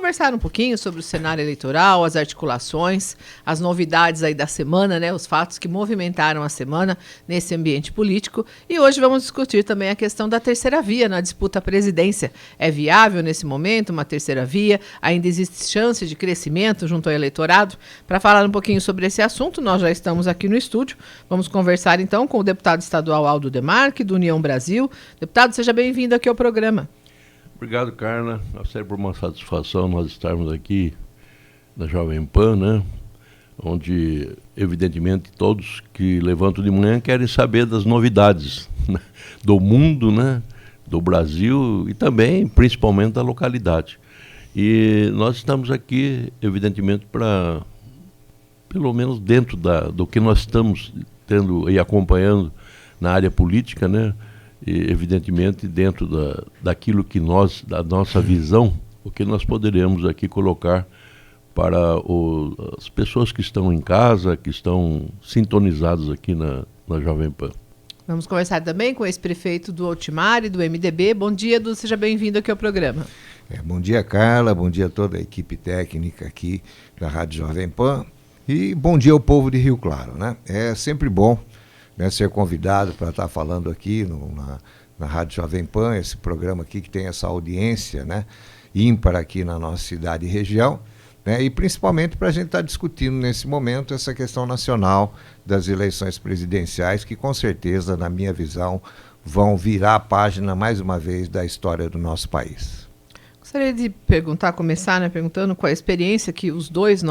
conversar um pouquinho sobre o cenário eleitoral, as articulações, as novidades aí da semana, né? Os fatos que movimentaram a semana nesse ambiente político. E hoje vamos discutir também a questão da terceira via na disputa à presidência. É viável nesse momento uma terceira via? Ainda existe chance de crescimento junto ao eleitorado? Para falar um pouquinho sobre esse assunto, nós já estamos aqui no estúdio. Vamos conversar então com o deputado estadual Aldo Demarque, do União Brasil. Deputado, seja bem-vindo aqui ao programa. Obrigado, Carla. É sempre uma satisfação nós estarmos aqui na Jovem Pan, né? Onde, evidentemente, todos que levantam de manhã querem saber das novidades, né? Do mundo, né? Do Brasil e também, principalmente, da localidade. E nós estamos aqui, evidentemente, para, pelo menos dentro do que nós estamos tendo e acompanhando na área política, né? E, evidentemente, dentro daquilo que da nossa visão, o que nós poderemos aqui colocar para as pessoas que estão em casa, que estão sintonizadas aqui na Jovem Pan. Vamos conversar também com o ex-prefeito do Ultimare, do MDB. Bom dia, Edu, seja bem-vindo aqui ao programa. Bom dia, Carla, bom dia a toda a equipe técnica aqui da Rádio Jovem Pan e bom dia ao povo de Rio Claro, né? É sempre bom, né, ser convidado para estar falando aqui na Rádio Jovem Pan, esse programa aqui que tem essa audiência, né, ímpar aqui na nossa cidade e região, né, e principalmente para a gente estar discutindo nesse momento essa questão nacional das eleições presidenciais, que com certeza, na minha visão, vão virar a página mais uma vez da história do nosso país. Gostaria de começar, né, perguntando qual a experiência que os dois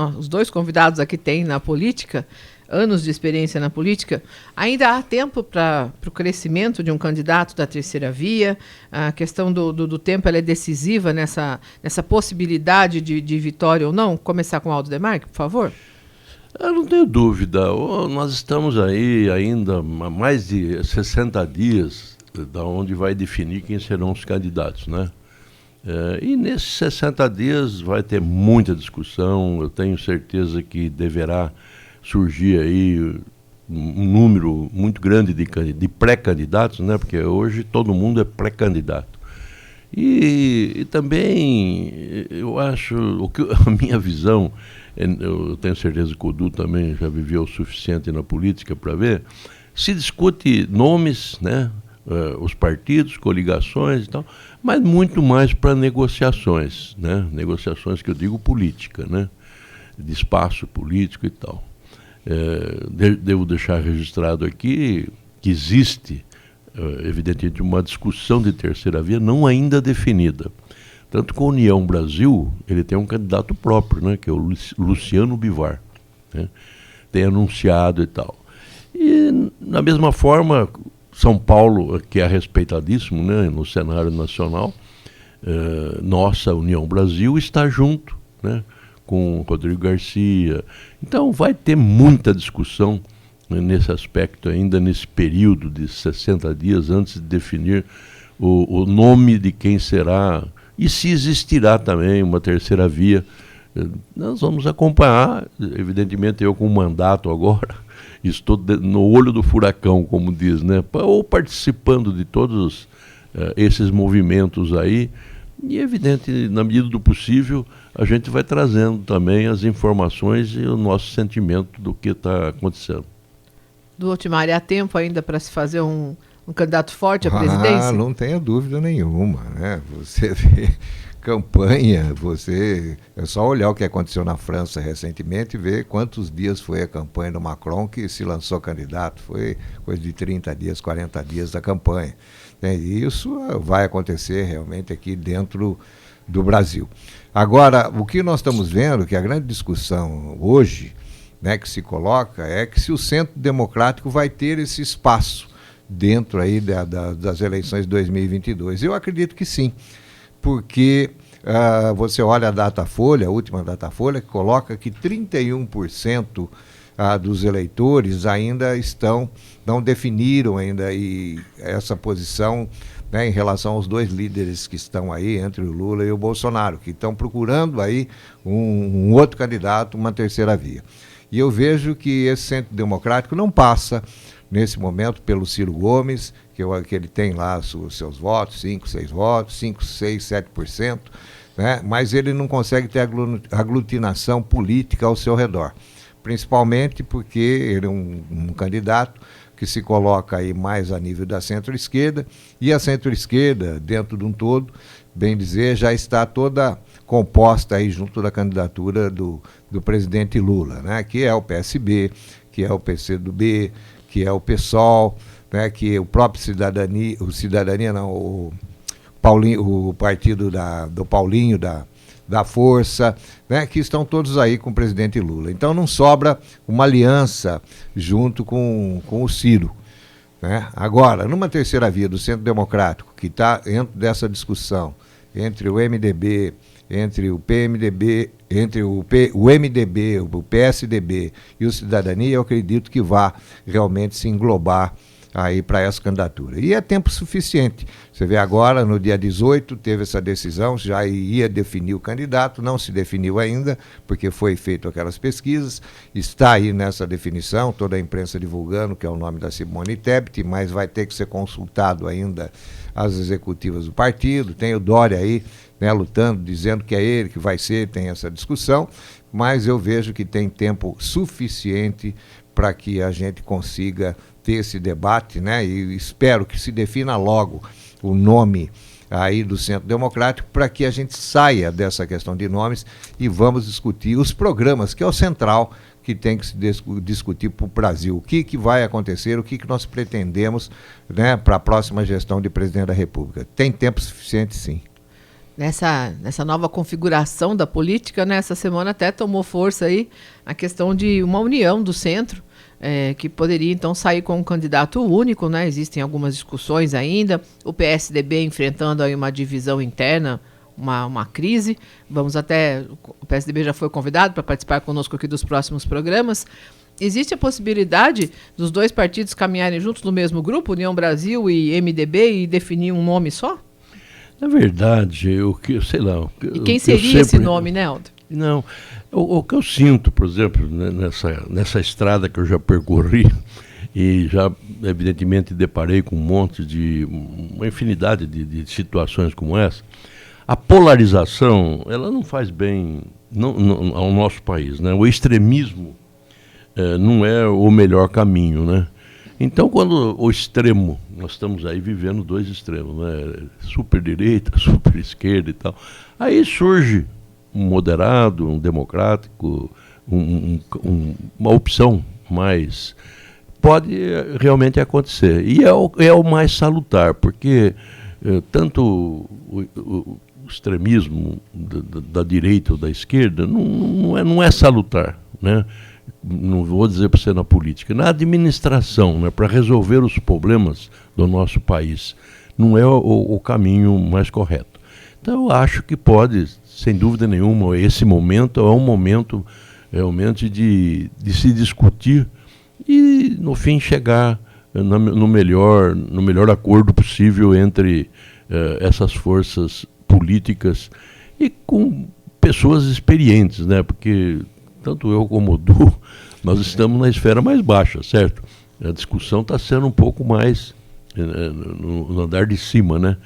convidados aqui têm na política, anos de experiência na política. Ainda há tempo para o crescimento de um candidato da terceira via? A questão do tempo ela é decisiva nessa possibilidade de vitória ou não? Começar com o Aldo Demarque, por favor. Eu não tenho dúvida. Nós estamos aí ainda há mais de 60 dias da onde vai definir quem serão os candidatos, né? E nesses 60 dias vai ter muita discussão. Eu tenho certeza que deverá surgir aí um número muito grande de pré-candidatos, né? Porque hoje todo mundo é pré-candidato. E também eu acho, a minha visão, eu tenho certeza que o Edu também já viveu o suficiente na política para ver, se discute nomes, né? Os partidos, coligações e tal, mas muito mais para negociações, né? Negociações que eu digo política, né? De espaço político e tal. Devo deixar registrado aqui que existe, evidentemente, uma discussão de terceira via não ainda definida. Tanto que a União Brasil, ele tem um candidato próprio, né? Que é o Luciano Bivar, né? Tem anunciado e tal. E, da mesma forma, São Paulo, que é respeitadíssimo, né, no cenário nacional, nossa União Brasil está junto, né, com Rodrigo Garcia. Então vai ter muita discussão, né, nesse aspecto ainda, nesse período de 60 dias antes de definir o nome de quem será e se existirá também uma terceira via. Nós vamos acompanhar, evidentemente eu com o mandato agora, estou no olho do furacão, como diz, né? Ou participando de todos esses movimentos aí, e evidente, na medida do possível, a gente vai trazendo também as informações e o nosso sentimento do que está acontecendo. Do Ultimare, há tempo ainda para se fazer um candidato forte à presidência? Não tenha dúvida nenhuma, né? Você vê campanha, é só olhar o que aconteceu na França recentemente e ver quantos dias foi a campanha do Macron que se lançou candidato. Foi coisa de 30 dias, 40 dias da campanha. E isso vai acontecer realmente aqui dentro do Brasil. Agora, o que nós estamos vendo, que a grande discussão hoje, né, que se coloca, é que se o Centro Democrático vai ter esse espaço dentro aí das eleições de 2022. Eu acredito que sim, porque você olha a Datafolha, a última Datafolha, que coloca que 31% dos eleitores ainda não definiram ainda essa posição, né, em relação aos dois líderes que estão aí, entre o Lula e o Bolsonaro, que estão procurando aí um outro candidato, uma terceira via. E eu vejo que esse Centro Democrático não passa, nesse momento, pelo Ciro Gomes, que ele tem lá os seus votos, 5, 6 votos, 5, 6, 7%. né? Mas ele não consegue ter aglutinação política ao seu redor, principalmente porque ele é um candidato que se coloca aí mais a nível da centro-esquerda, e a centro-esquerda, dentro de um todo, bem dizer, já está toda composta aí junto da candidatura do presidente Lula, né? Que é o PSB, que é o PCdoB, que é o PSOL, né? Que é o próprio o partido do Paulinho, da Força, né, que estão todos aí com o presidente Lula. Então não sobra uma aliança junto com o Ciro, né? Agora, numa terceira via do Centro Democrático, que está dentro dessa discussão entre o MDB, entre o PMDB, entre o MDB, o PSDB e o Cidadania, eu acredito que vá realmente se englobar aí para essa candidatura. E é tempo suficiente. Você vê agora, no dia 18, teve essa decisão, já ia definir o candidato, não se definiu ainda, porque foi feito aquelas pesquisas, está aí nessa definição, toda a imprensa divulgando que é o nome da Simone Tebet, mas vai ter que ser consultado ainda as executivas do partido, tem o Dória aí, né, lutando, dizendo que é ele que vai ser, tem essa discussão, mas eu vejo que tem tempo suficiente para que a gente consiga ter esse debate, né? E espero que se defina logo o nome aí do Centro Democrático para que a gente saia dessa questão de nomes e vamos discutir os programas, que é o central que tem que se discutir para o Brasil. O que vai acontecer, o que nós pretendemos, né, para a próxima gestão de presidente da República. Tem tempo suficiente, sim. Nessa nova configuração da política, né, essa semana até tomou força aí a questão de uma união do centro, que poderia então sair com um candidato único, né? Existem algumas discussões ainda, o PSDB enfrentando aí uma divisão interna, uma crise. O PSDB já foi convidado para participar conosco aqui dos próximos programas. Existe a possibilidade dos dois partidos caminharem juntos no mesmo grupo, União Brasil e MDB, e definir um nome só? Na verdade, sei lá... E quem seria esse nome, né, Aldo? Não, o que eu sinto, por exemplo, nessa estrada que eu já percorri e já, evidentemente, deparei com uma infinidade de situações como essa, a polarização, ela não faz bem ao nosso país, né? O extremismo não é o melhor caminho, né? Então, quando o extremo, nós estamos aí vivendo dois extremos, né? Super direita, super esquerda e tal, aí surge um moderado, um democrático, uma opção mais... Pode realmente acontecer. E é o mais salutar, porque tanto o extremismo da direita ou da esquerda não é salutar, né? Não vou dizer para você na política, na administração, né? Para resolver os problemas do nosso país, não é o caminho mais correto. Então eu acho que pode, sem dúvida nenhuma, esse momento é um momento realmente de se discutir e, no fim, chegar no melhor acordo possível entre essas forças políticas e com pessoas experientes, né? Porque tanto eu como o Du, nós estamos na esfera mais baixa, certo? A discussão está sendo um pouco mais no andar de cima, né?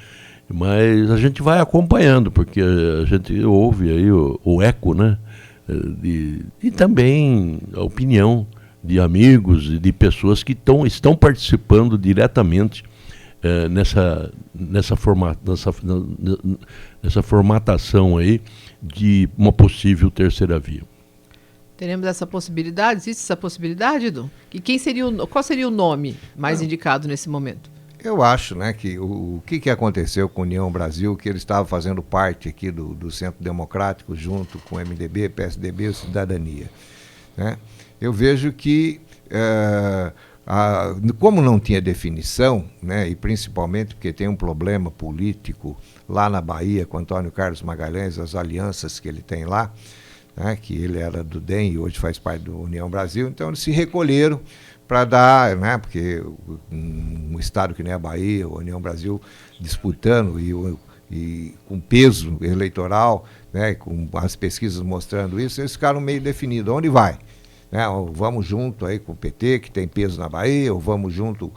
Mas a gente vai acompanhando, porque a gente ouve aí o eco, né? E também a opinião de amigos e de pessoas que estão participando diretamente nessa formatação aí de uma possível terceira via. Teremos essa possibilidade? Existe essa possibilidade, Edu? E qual seria o nome mais indicado nesse momento? Eu acho, né, que o que aconteceu com a União Brasil, que ele estava fazendo parte aqui do Centro Democrático, junto com o MDB, PSDB e Cidadania, né? Eu vejo que, como não tinha definição, né, e principalmente porque tem um problema político lá na Bahia com Antônio Carlos Magalhães, as alianças que ele tem lá, né, que ele era do DEM e hoje faz parte da União Brasil, então eles se recolheram para dar, né, porque um estado que nem a Bahia, a União Brasil disputando e com peso eleitoral, né, com as pesquisas mostrando isso, eles ficaram meio definidos, onde vai? Né, ou vamos junto aí com o PT, que tem peso na Bahia, ou vamos junto,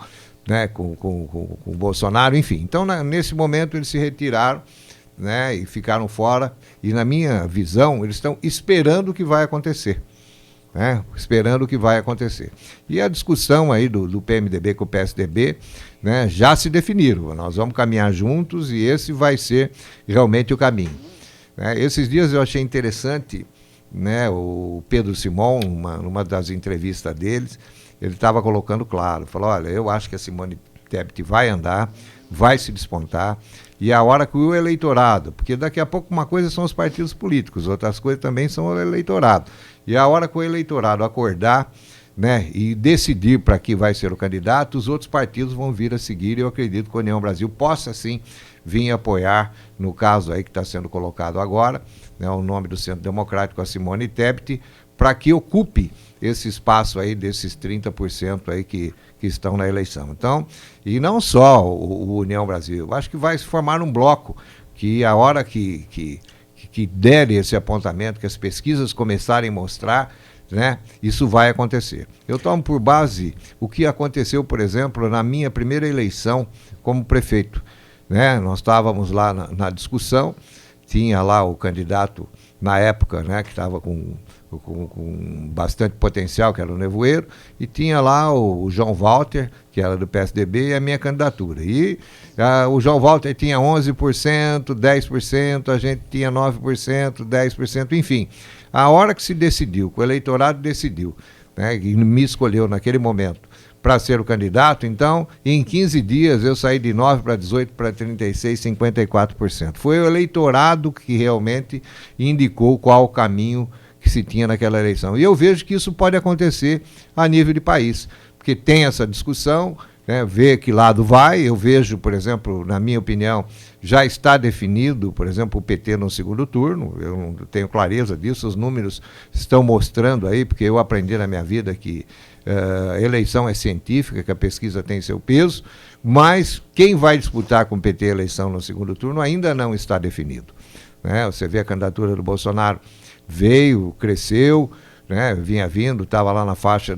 né, com o Bolsonaro, enfim. Então, nesse momento, eles se retiraram né, e ficaram fora, e na minha visão, eles estão esperando o que vai acontecer. Né, esperando o que vai acontecer. E a discussão aí do PMDB com o PSDB, né, já se definiram. Nós vamos caminhar juntos e esse vai ser realmente o caminho. Né, esses dias eu achei interessante, né, o Pedro Simon, numa das entrevistas deles, ele estava colocando claro, falou, olha, eu acho que a Simone Tebet vai andar, vai se despontar, e a hora que o eleitorado, porque daqui a pouco uma coisa são os partidos políticos, outras coisas também são o eleitorado, e a hora que o eleitorado acordar, né, e decidir para que vai ser o candidato, os outros partidos vão vir a seguir, e eu acredito que a União Brasil possa sim vir apoiar, no caso aí que está sendo colocado agora, né, o nome do Centro Democrático, a Simone Tebet, para que ocupe esse espaço aí desses 30% aí que estão na eleição. Então, e não só o União Brasil, acho que vai se formar um bloco que a hora que der esse apontamento, que as pesquisas começarem a mostrar, né, isso vai acontecer. Eu tomo por base o que aconteceu, por exemplo, na minha primeira eleição como prefeito. Né? Nós estávamos lá na discussão, tinha lá o candidato na época, né, que estava com bastante potencial, que era o Nevoeiro, e tinha lá o João Walter, que era do PSDB, e a minha candidatura. E o João Walter tinha 11%, 10%, a gente tinha 9%, 10%, enfim. A hora que se decidiu, que o eleitorado decidiu, né, e me escolheu naquele momento para ser o candidato, então, em 15 dias eu saí de 9 para 18 para 36, 54%. Foi o eleitorado que realmente indicou qual o caminho que se tinha naquela eleição. E eu vejo que isso pode acontecer a nível de país, porque tem essa discussão, né, ver que lado vai. Eu vejo, por exemplo, na minha opinião, já está definido, por exemplo, o PT no segundo turno, eu não tenho clareza disso, os números estão mostrando aí, porque eu aprendi na minha vida que a eleição é científica, que a pesquisa tem seu peso, mas quem vai disputar com o PT a eleição no segundo turno ainda não está definido. Né? Você vê a candidatura do Bolsonaro, veio, cresceu, né? Vinha vindo, estava lá na faixa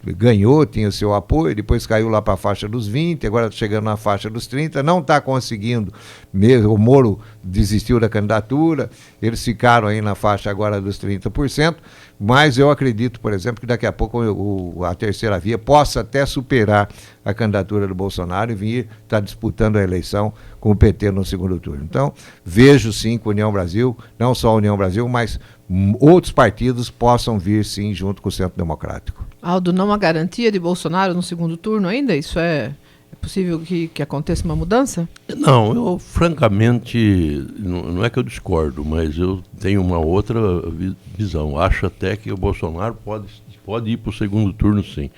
ganhou, tinha seu apoio, depois caiu lá para a faixa dos 20, agora está chegando na faixa dos 30, não está conseguindo mesmo, o Moro desistiu da candidatura, eles ficaram aí na faixa agora dos 30%, mas eu acredito, por exemplo, que daqui a pouco a terceira via possa até superar a candidatura do Bolsonaro e vir estar disputando a eleição com o PT no segundo turno. Então, vejo sim que a União Brasil, não só a União Brasil, mas outros partidos possam vir sim junto com o Centro Democrático. Aldo, não há garantia de Bolsonaro no segundo turno ainda? Isso é possível que aconteça uma mudança? Não, eu francamente, não é que eu discordo, mas eu tenho uma outra visão. Acho até que o Bolsonaro pode ir para o segundo turno, sim.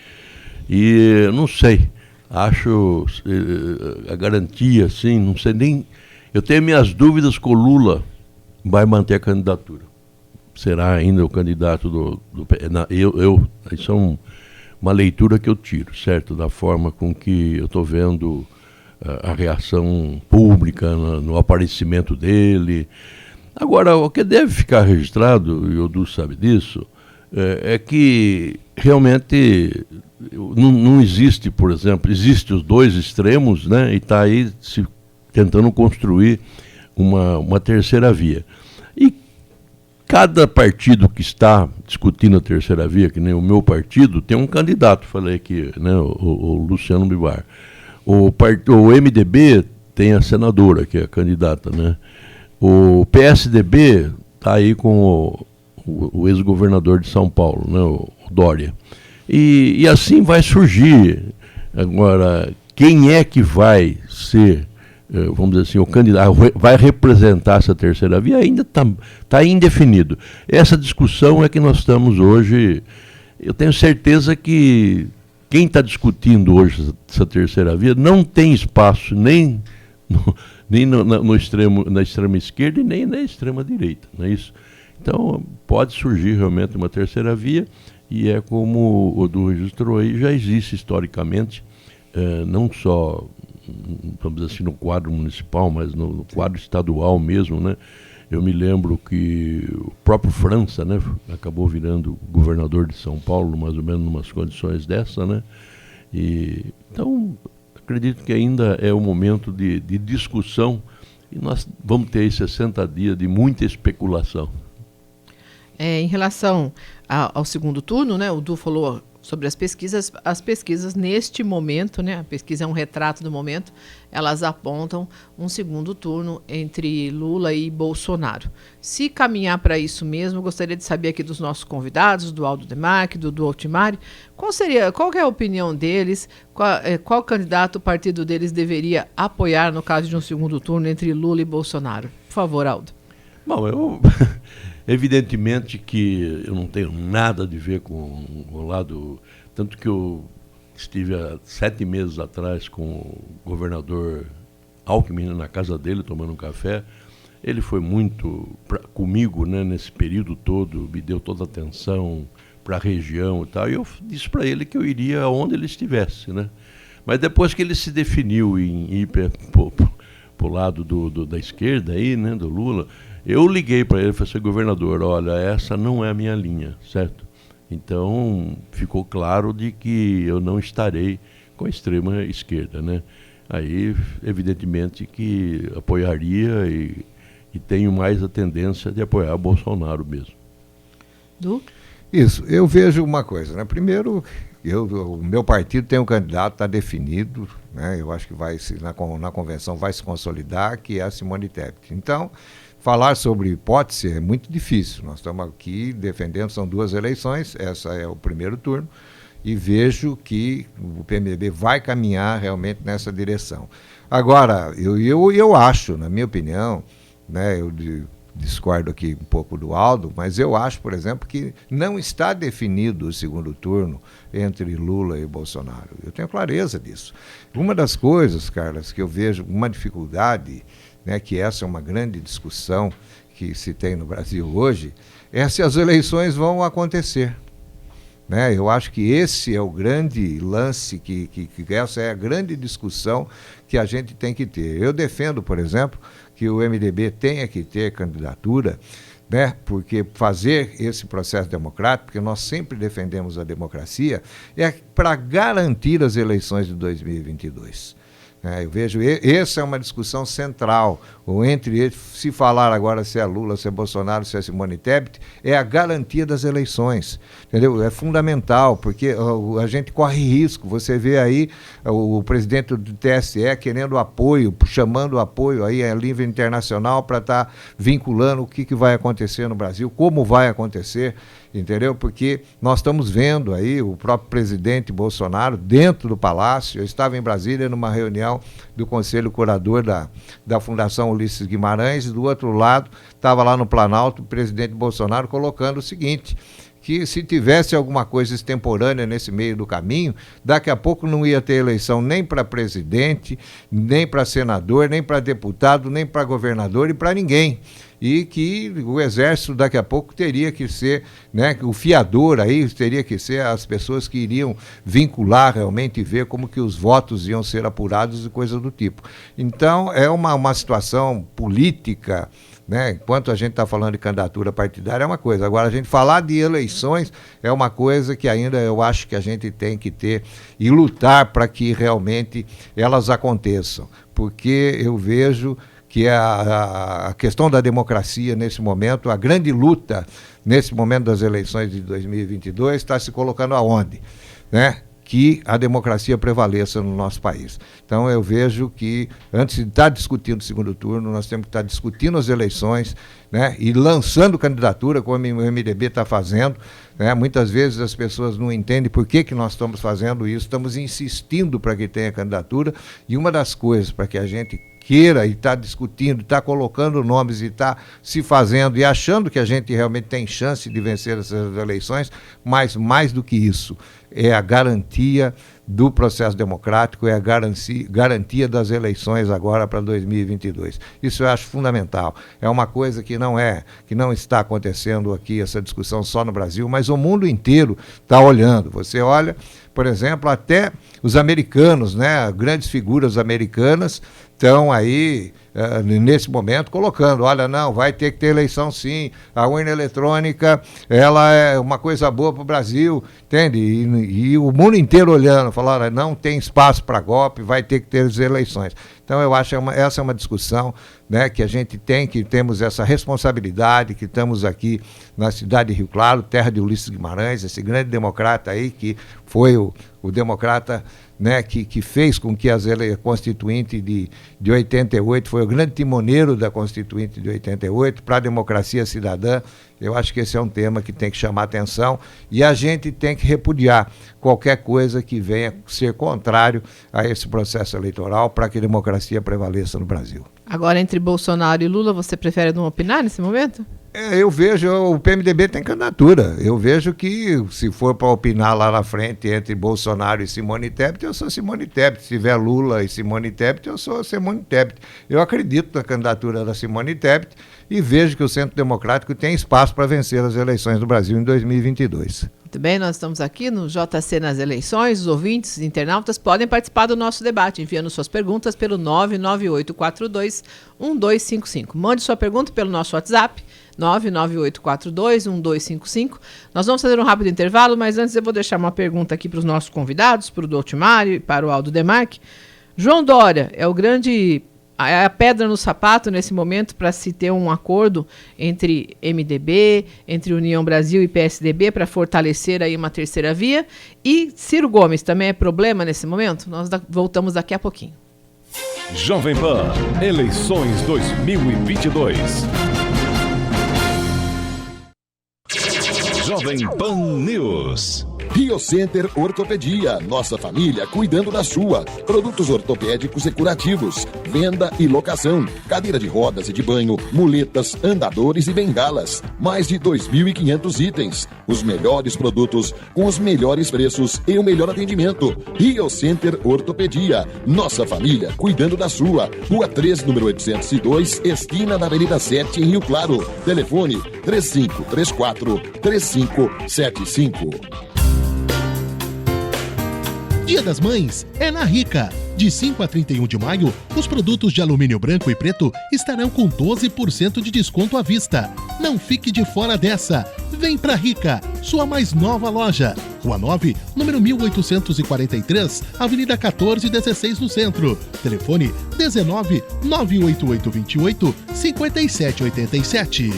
E não sei, acho a garantia, sim, não sei nem... Eu tenho minhas dúvidas que o Lula vai manter a candidatura. Será ainda o candidato isso é uma leitura que eu tiro, certo? Da forma com que eu estou vendo a reação pública no aparecimento dele. Agora, o que deve ficar registrado, e o Odu sabe disso, é que realmente não existe, por exemplo, existem os dois extremos, né? E está aí se tentando construir uma terceira via. E cada partido que está discutindo a terceira via, que nem o meu partido, tem um candidato, falei aqui, né, o Luciano Bivar. O MDB tem a senadora, que é a candidata, né? O PSDB está aí com o ex-governador de São Paulo, né, o Dória. E assim vai surgir. Agora, quem é que vai ser, vamos dizer assim, o candidato, vai representar essa terceira via, ainda está indefinido. Essa discussão é que nós estamos hoje. Eu tenho certeza que quem está discutindo hoje essa terceira via não tem espaço nem na extrema esquerda e nem na extrema direita, não é isso? Então pode surgir realmente uma terceira via, e é como o Odu registrou aí, já existe historicamente, não só, vamos dizer assim, no quadro municipal, mas no quadro estadual mesmo, né? Eu me lembro que o próprio França, né, acabou virando governador de São Paulo, mais ou menos em umas condições dessa, né? E então acredito que ainda é o momento de discussão e nós vamos ter aí 60 dias de muita especulação. Em relação ao segundo turno, né, o Du falou sobre as pesquisas neste momento, né, a pesquisa é um retrato do momento, elas apontam um segundo turno entre Lula e Bolsonaro. Se caminhar para isso mesmo, gostaria de saber aqui dos nossos convidados, do Aldo Demarque, do Altimari, qual que é a opinião deles, qual candidato o partido deles deveria apoiar no caso de um segundo turno entre Lula e Bolsonaro? Por favor, Aldo. Bom, evidentemente que eu não tenho nada a ver com o lado... Tanto que eu estive há 7 meses atrás com o governador Alckmin na casa dele, tomando um café. Ele foi muito comigo, né, nesse período todo, me deu toda a atenção para a região e tal. E eu disse para ele que eu iria aonde ele estivesse, né? Mas depois que ele se definiu em ir para o lado da esquerda, aí, né, do Lula... Eu liguei para ele e falei assim, governador, olha, essa não é a minha linha, certo? Então, ficou claro de que eu não estarei com a extrema esquerda, né? Aí, evidentemente, que apoiaria e tenho mais a tendência de apoiar Bolsonaro mesmo. Du? Isso, eu vejo uma coisa, né? Primeiro, o meu partido tem um candidato, está definido, né? Eu acho que na convenção vai se consolidar, que é a Simone Tebet. Então, falar sobre hipótese é muito difícil. Nós estamos aqui defendendo, são 2 eleições, essa é o primeiro turno, e vejo que o PMDB vai caminhar realmente nessa direção. Agora, eu acho, na minha opinião, né, eu discordo aqui um pouco do Aldo, mas eu acho, por exemplo, que não está definido o segundo turno entre Lula e Bolsonaro. Eu tenho clareza disso. Uma das coisas, Carlos, que eu vejo uma dificuldade, né, que essa é uma grande discussão que se tem no Brasil hoje, é se as eleições vão acontecer. Né? Eu acho que esse é o grande lance, que essa é a grande discussão que a gente tem que ter. Eu defendo, por exemplo, que o MDB tenha que ter candidatura, né? Porque fazer esse processo democrático, porque nós sempre defendemos a democracia, é para garantir as eleições de 2022. Eu vejo, essa é uma discussão central, ou entre eles, se falar agora se é Lula, se é Bolsonaro, se é Simone Tebet, é a garantia das eleições, entendeu? É fundamental, porque a gente corre risco, você vê aí o presidente do TSE querendo apoio, chamando apoio aí a nível internacional para estar vinculando o que vai acontecer no Brasil, como vai acontecer, entendeu? Porque nós estamos vendo aí o próprio presidente Bolsonaro dentro do Palácio. Eu estava em Brasília numa reunião do Conselho Curador da Fundação Ulisses Guimarães, e do outro lado estava lá no Planalto o presidente Bolsonaro colocando o seguinte, que se tivesse alguma coisa extemporânea nesse meio do caminho, daqui a pouco não ia ter eleição nem para presidente, nem para senador, nem para deputado, nem para governador e para ninguém. E que o Exército daqui a pouco teria que ser, né, o fiador aí, teria que ser as pessoas que iriam vincular realmente e ver como que os votos iam ser apurados e coisa do tipo. Então, é uma situação política, né? Enquanto a gente está falando de candidatura partidária é uma coisa, agora a gente falar de eleições é uma coisa que ainda eu acho que a gente tem que ter e lutar para que realmente elas aconteçam, porque eu vejo que a questão da democracia nesse momento, a grande luta nesse momento das eleições de 2022 está se colocando aonde? Né? Que a democracia prevaleça no nosso país. Então eu vejo que antes de estar discutindo o segundo turno, nós temos que estar discutindo as eleições, né, e lançando candidatura, como o MDB está fazendo. Né? Muitas vezes as pessoas não entendem por que nós estamos fazendo isso, estamos insistindo para que tenha candidatura, e uma das coisas para que a gente queira e está discutindo, está colocando nomes e está se fazendo e achando que a gente realmente tem chance de vencer essas eleições, mas mais do que isso, é a garantia do processo democrático, é a garantia das eleições agora para 2022. Isso eu acho fundamental. É uma coisa que não está acontecendo aqui, essa discussão só no Brasil, mas o mundo inteiro está olhando. Você olha, por exemplo, até os americanos, né, grandes figuras americanas estão aí, nesse momento, colocando, olha, não, vai ter que ter eleição sim, a urna eletrônica, ela é uma coisa boa para o Brasil, entende? E o mundo inteiro olhando, falando, não tem espaço para golpe, vai ter que ter as eleições. Então, eu acho que essa é uma discussão né, que a gente tem, que temos essa responsabilidade, que estamos aqui na cidade de Rio Claro, terra de Ulisses Guimarães, esse grande democrata aí, que foi o democrata, né, que fez com que a Constituinte de 88, foi o grande timoneiro da Constituinte de 88 para a democracia cidadã. Eu acho que esse é um tema que tem que chamar atenção e a gente tem que repudiar qualquer coisa que venha ser contrário a esse processo eleitoral para que a democracia prevaleça no Brasil. Agora, entre Bolsonaro e Lula, você prefere não opinar nesse momento? Eu vejo, o PMDB tem candidatura. Eu vejo que, se for para opinar lá na frente entre Bolsonaro e Simone Tebet, eu sou Simone Tebet. Se tiver Lula e Simone Tebet, eu sou Simone Tebet. Eu acredito na candidatura da Simone Tebet e vejo que o Centro Democrático tem espaço para vencer as eleições do Brasil em 2022. Muito bem, nós estamos aqui no JC nas eleições. Os ouvintes, internautas, podem participar do nosso debate, enviando suas perguntas pelo 99842-1255. Mande sua pergunta pelo nosso WhatsApp, 99842-1255. Nós vamos fazer um rápido intervalo, mas antes eu vou deixar uma pergunta aqui para os nossos convidados, para o Doltimário e para o Aldo Demarque. João Dória é a pedra no sapato nesse momento para se ter um acordo entre MDB, entre União Brasil e PSDB para fortalecer aí uma terceira via. E Ciro Gomes também é problema nesse momento? Nós voltamos daqui a pouquinho. Jovem Pan, eleições 2022. Jovem Pan News. Rio Center Ortopedia, nossa família cuidando da sua. Produtos ortopédicos e curativos, venda e locação, cadeira de rodas e de banho, muletas, andadores e bengalas. Mais de 2.500 itens. Os melhores produtos com os melhores preços e o melhor atendimento. Rio Center Ortopedia, nossa família cuidando da sua. Rua 3, número 802, esquina da Avenida 7, em Rio Claro. Telefone 3534-3575. Dia das Mães é na Rica. De 5 a 31 de maio, os produtos de alumínio branco e preto estarão com 12% de desconto à vista. Não fique de fora dessa. Vem pra Rica, sua mais nova loja. Rua 9, número 1843, Avenida 1416 no centro. Telefone 19 98828 5787.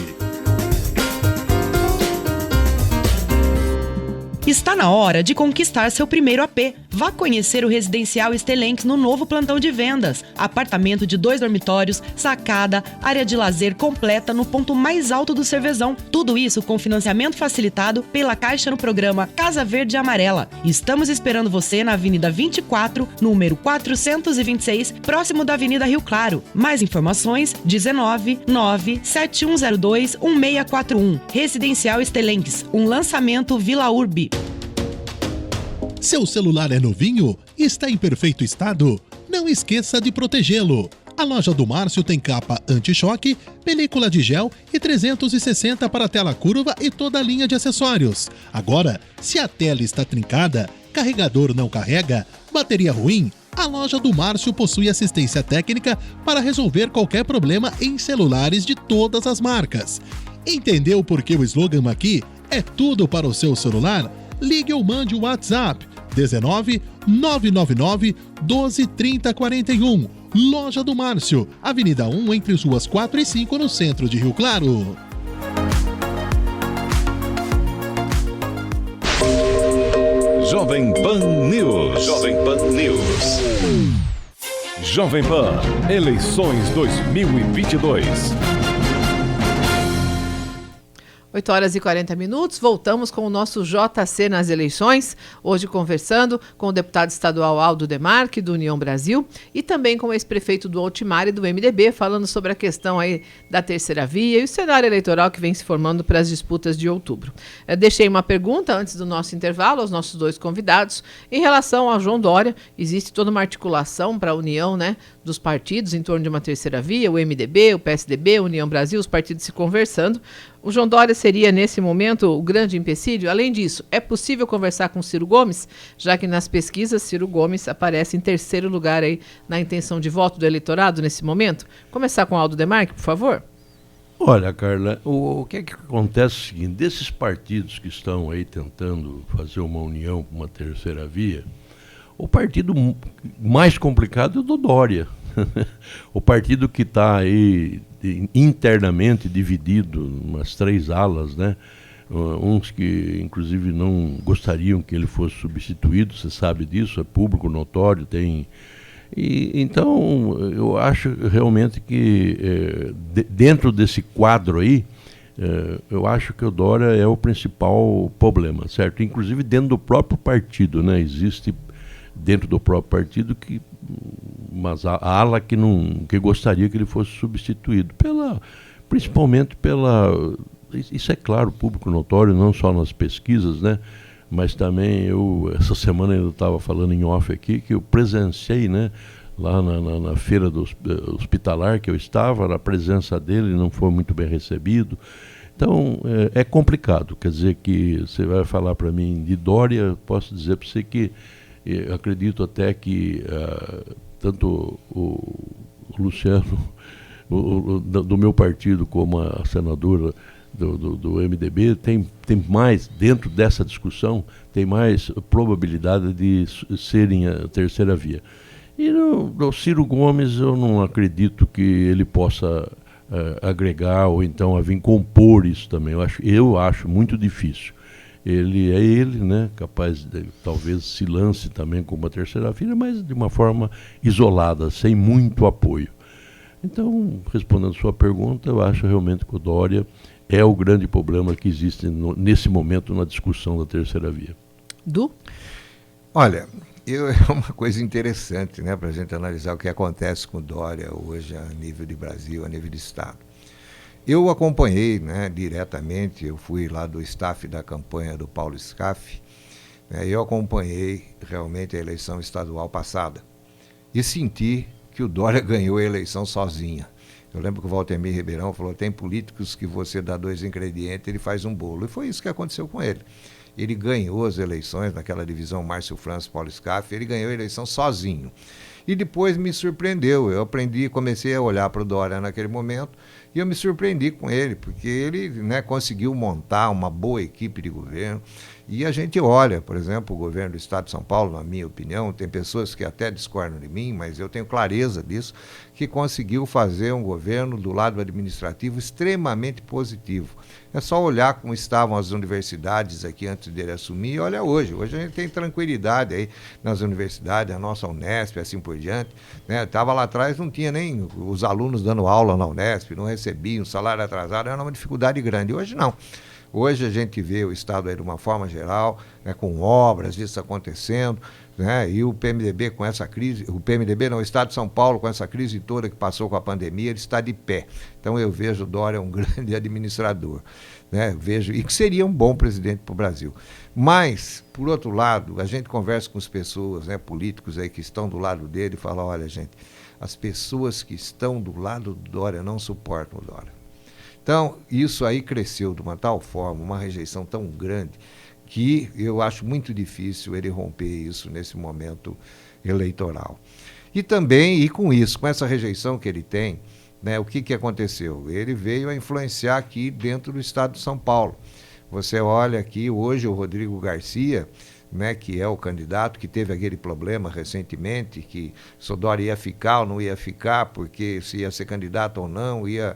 Está na hora de conquistar seu primeiro AP. Vá conhecer o Residencial Estelenx no novo plantão de vendas. Apartamento de 2 dormitórios, sacada, área de lazer completa no ponto mais alto do Cervezão. Tudo isso com financiamento facilitado pela Caixa no programa Casa Verde e Amarela. Estamos esperando você na Avenida 24, número 426, próximo da Avenida Rio Claro. Mais informações, 19 97102 1641. Residencial Estelenx, um lançamento Vila Urbi. Seu celular é novinho? Está em perfeito estado? Não esqueça de protegê-lo. A loja do Márcio tem capa anti-choque, película de gel e 360 para tela curva e toda a linha de acessórios. Agora, se a tela está trincada, carregador não carrega, bateria ruim, a loja do Márcio possui assistência técnica para resolver qualquer problema em celulares de todas as marcas. Entendeu por que o slogan aqui é tudo para o seu celular? Ligue ou mande o WhatsApp 19 999 12 30 41. Loja do Márcio, Avenida 1, entre as ruas 4 e 5, no centro de Rio Claro. Jovem Pan News. Jovem Pan News. Jovem Pan, eleições 2022. 8 horas e 40 minutos, voltamos com o nosso JC nas eleições, hoje conversando com o deputado estadual Aldo Demarque, do União Brasil, e também com o ex-prefeito do Doltimário, do MDB, falando sobre a questão aí da terceira via e o cenário eleitoral que vem se formando para as disputas de outubro. Eu deixei uma pergunta antes do nosso intervalo aos nossos dois convidados em relação ao João Dória. Existe toda uma articulação para a união, né, dos partidos em torno de uma terceira via, o MDB, o PSDB, a União Brasil, os partidos se conversando. O João Dória seria, nesse momento, o grande empecilho? Além disso, é possível conversar com Ciro Gomes, já que nas pesquisas Ciro Gomes aparece em terceiro lugar aí na intenção de voto do eleitorado nesse momento? Começar com Aldo Demarque, por favor. Olha, Carla, o que é que acontece é o seguinte, desses partidos que estão aí tentando fazer uma união com uma terceira via, o partido mais complicado é o do Dória. o partido que está aí internamente dividido em umas 3 alas, né? Uns que inclusive não gostariam que ele fosse substituído, você sabe disso, é público, notório, tem... Então, eu acho realmente que dentro desse quadro aí, eu acho que o Dória é o principal problema, certo? Inclusive dentro do próprio partido, né? Existe dentro do próprio partido mas a ala que gostaria que ele fosse substituído, principalmente pela... Isso é claro, público notório, não só nas pesquisas, né? Mas também essa semana eu estava falando em off aqui, que eu presenciei, né, lá na feira do hospitalar que eu estava, a presença dele não foi muito bem recebido. Então, é complicado. Quer dizer que você vai falar para mim de Dória, posso dizer para você que acredito até que tanto o Luciano, do meu partido, como a senadora do MDB, tem mais, dentro dessa discussão, tem mais probabilidade de serem a terceira via. E no Ciro Gomes eu não acredito que ele possa agregar ou então a vir compor isso também. Eu acho muito difícil. Ele, né, capaz de, talvez se lance também como uma terceira via, mas de uma forma isolada, sem muito apoio. Então, respondendo a sua pergunta, eu acho realmente que o Dória é o grande problema que existe nesse momento na discussão da terceira via. Du? Olha, é uma coisa interessante, né, para a gente analisar o que acontece com o Dória hoje a nível de Brasil, a nível de Estado. Eu acompanhei, né, diretamente, eu fui lá do staff da campanha do Paulo Scaff, né, eu acompanhei realmente a eleição estadual passada e senti que o Dória ganhou a eleição sozinho. Eu lembro que o Valtemir Ribeirão falou, tem políticos que você dá 2 ingredientes, ele faz um bolo. E foi isso que aconteceu com ele. Ele ganhou as eleições naquela divisão Márcio França, Paulo Scaff, ele ganhou a eleição sozinho. E depois me surpreendeu, eu comecei a olhar para o Dória naquele momento e eu me surpreendi com ele, porque ele, né, conseguiu montar uma boa equipe de governo. E a gente olha, por exemplo, o governo do Estado de São Paulo, na minha opinião, tem pessoas que até discordam de mim, mas eu tenho clareza disso, que conseguiu fazer um governo do lado administrativo extremamente positivo. É só olhar como estavam as universidades aqui antes dele assumir e olha hoje. Hoje a gente tem tranquilidade aí nas universidades, a nossa Unesp, assim por diante. Né? Estava lá atrás, não tinha nem os alunos dando aula na Unesp, não recebiam, salário atrasado, era uma dificuldade grande. Hoje não. Hoje a gente vê o Estado aí de uma forma geral, né, com obras, isso acontecendo, né, e o PMDB com essa crise, o Estado de São Paulo com essa crise toda que passou com a pandemia, ele está de pé. Então eu vejo o Dória um grande administrador, né, e que seria um bom presidente para o Brasil. Mas, por outro lado, a gente conversa com as pessoas, né, políticos aí que estão do lado dele e fala, olha gente, as pessoas que estão do lado do Dória não suportam o Dória. Então, isso aí cresceu de uma tal forma, uma rejeição tão grande, que eu acho muito difícil ele romper isso nesse momento eleitoral. E também, e com isso, com essa rejeição que ele tem, né, o que aconteceu? Ele veio a influenciar aqui dentro do Estado de São Paulo. Você olha aqui, hoje o Rodrigo Garcia, né, que é o candidato que teve aquele problema recentemente, que se o Dória ia ficar ou não ia ficar, porque se ia ser candidato ou não, ia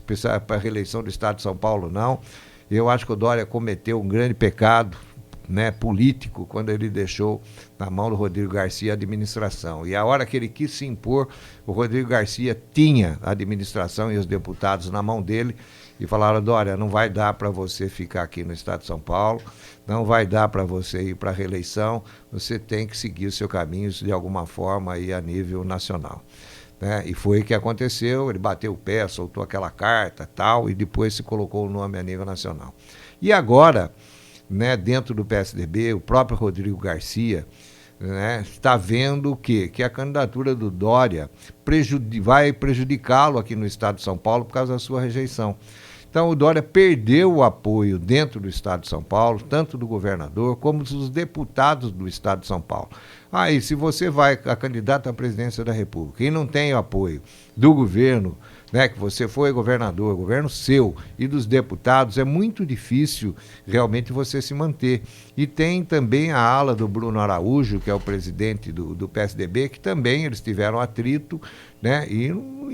pensar para a reeleição do Estado de São Paulo ou não. Eu acho que o Dória cometeu um grande pecado, né, político, quando ele deixou na mão do Rodrigo Garcia a administração. E a hora que ele quis se impor, o Rodrigo Garcia tinha a administração e os deputados na mão dele e falaram, Dória, não vai dar para você ficar aqui no Estado de São Paulo, não vai dar para você ir para a reeleição, você tem que seguir o seu caminho de alguma forma aí a nível nacional. Né? E foi o que aconteceu, ele bateu o pé, soltou aquela carta tal, e depois se colocou o nome a nível nacional. E agora, né, dentro do PSDB, o próprio Rodrigo Garcia, né, está vendo o quê? Que a candidatura do Dória vai prejudicá-lo aqui no Estado de São Paulo por causa da sua rejeição. Então o Dória perdeu o apoio dentro do Estado de São Paulo, tanto do governador como dos deputados do Estado de São Paulo. Aí, se você vai a candidato à presidência da República e não tem o apoio do governo, né, que você foi governador, governo seu e dos deputados, é muito difícil realmente você se manter. E tem também a ala do Bruno Araújo, que é o presidente do PSDB, que também eles tiveram atrito, né? E